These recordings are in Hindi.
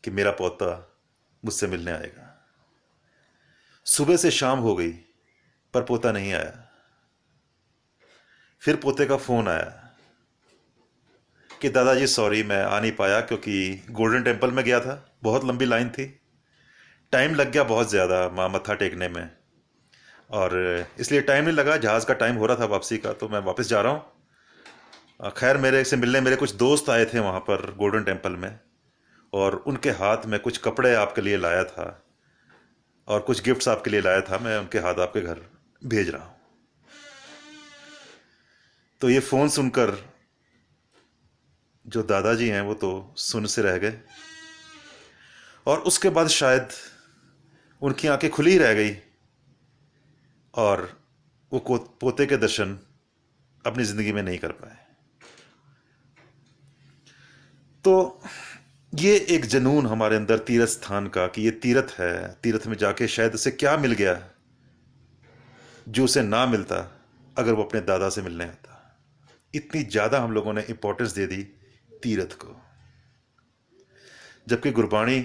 कि मेरा पोता मुझसे मिलने आएगा। सुबह से शाम हो गई पर पोता नहीं आया। फिर पोते का फोन आया कि दादाजी सॉरी मैं आ नहीं पाया क्योंकि गोल्डन टेम्पल में गया था, बहुत लंबी लाइन थी, टाइम लग गया बहुत ज़्यादा माँ मत्था टेकने में, और इसलिए टाइम नहीं लगा, जहाज़ का टाइम हो रहा था वापसी का, तो मैं वापस जा रहा हूँ। खैर मेरे से मिलने मेरे कुछ दोस्त आए थे वहाँ पर गोल्डन टेम्पल में, और उनके हाथ में कुछ कपड़े आपके लिए लाया था और कुछ गिफ्ट्स आपके लिए लाया था, मैं उनके हाथ आपके घर भेज रहा हूँ। तो ये फ़ोन सुनकर जो दादाजी हैं वो तो सुन से रह गए, और उसके बाद शायद उनकी आंखें खुली ही रह गई, और वो पोते के दर्शन अपनी ज़िंदगी में नहीं कर पाए। तो ये एक जनून हमारे अंदर तीर्थ स्थान का, कि ये तीर्थ है, तीर्थ में जाके शायद उसे क्या मिल गया जो उसे ना मिलता अगर वो अपने दादा से मिलने आता। इतनी ज़्यादा हम लोगों ने इंपॉर्टेंस दे दी तीर्थ को, जबकि गुरबाणी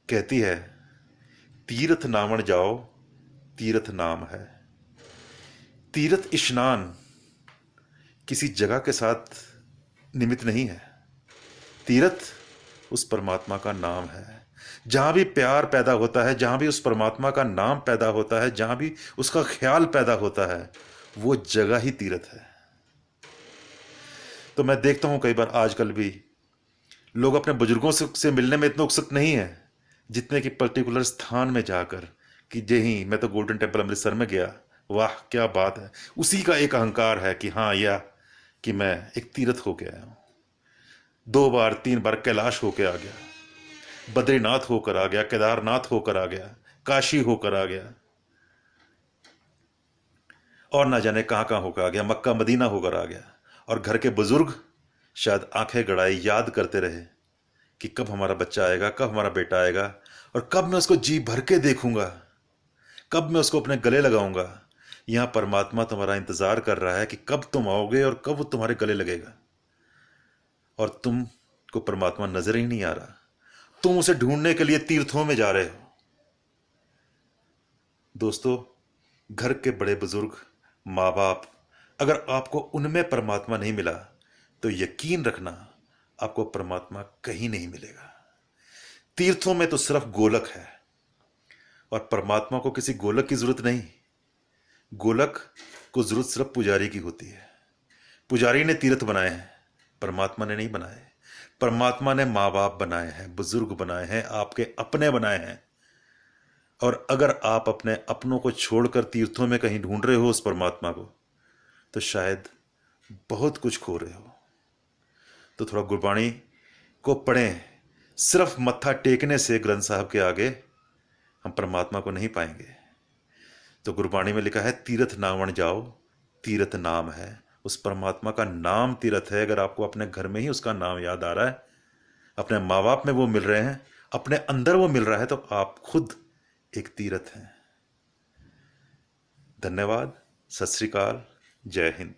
कहती है तीर्थ नावण जाओ तीर्थ नाम है। तीर्थ स्नान किसी जगह के साथ निमित्त नहीं है, तीर्थ उस परमात्मा का नाम है। जहां भी प्यार पैदा होता है, जहां भी उस परमात्मा का नाम पैदा होता है, जहां भी उसका ख्याल पैदा होता है, वो जगह ही तीर्थ है। तो मैं देखता हूं कई बार आजकल भी लोग अपने बुजुर्गों से मिलने में इतने उत्सुक नहीं है जितने कि पर्टिकुलर स्थान में जाकर, कि यही मैं तो गोल्डन टेम्पल अमृतसर में गया, वाह क्या बात है, उसी का एक अहंकार है कि हाँ, या कि मैं एक तीर्थ होके आया हूं, 2 बार 3 बार कैलाश होके आ गया, बद्रीनाथ होकर आ गया, केदारनाथ होकर आ गया, काशी होकर आ गया, और ना जाने कहां कहां होकर आ गया, मक्का मदीना होकर आ गया। और घर के बुजुर्ग शायद आंखें गड़ाई याद करते रहे कि कब हमारा बच्चा आएगा, कब हमारा बेटा आएगा, और कब मैं उसको जी भर के देखूंगा, कब मैं उसको अपने गले लगाऊंगा। यहां परमात्मा तुम्हारा इंतजार कर रहा है कि कब तुम आओगे और कब वो तुम्हारे गले लगेगा, और तुम को परमात्मा नजर ही नहीं आ रहा, तुम उसे ढूंढने के लिए तीर्थों में जा रहे हो। दोस्तों, घर के बड़े बुजुर्ग, माँ बाप, अगर आपको उनमें परमात्मा नहीं मिला तो यकीन रखना आपको परमात्मा कहीं नहीं मिलेगा। तीर्थों में तो सिर्फ गोलक है, और परमात्मा को किसी गोलक की जरूरत नहीं। गोलक को जरूरत सिर्फ पुजारी की होती है। पुजारी ने तीर्थ बनाए हैं, परमात्मा ने नहीं बनाए। परमात्मा ने माँ बाप बनाए हैं, बुजुर्ग बनाए हैं, आपके अपने बनाए हैं। और अगर आप अपने अपनों को छोड़कर तीर्थों में कहीं ढूंढ रहे हो उस परमात्मा को, तो शायद बहुत कुछ खो रहे हो। तो थोड़ा गुरबाणी को पढ़ें। सिर्फ मत्था टेकने से ग्रंथ साहब के आगे हम परमात्मा को नहीं पाएंगे। तो गुरबाणी में लिखा है तीर्थ नावण जाओ तीर्थ नाम है। उस परमात्मा का नाम तीर्थ है। अगर आपको अपने घर में ही उसका नाम याद आ रहा है, अपने माँ बाप में वो मिल रहे हैं, अपने अंदर वो मिल रहा है, तो आप खुद एक तीर्थ हैं। धन्यवाद। सत श्री अकाल। जय हिंद।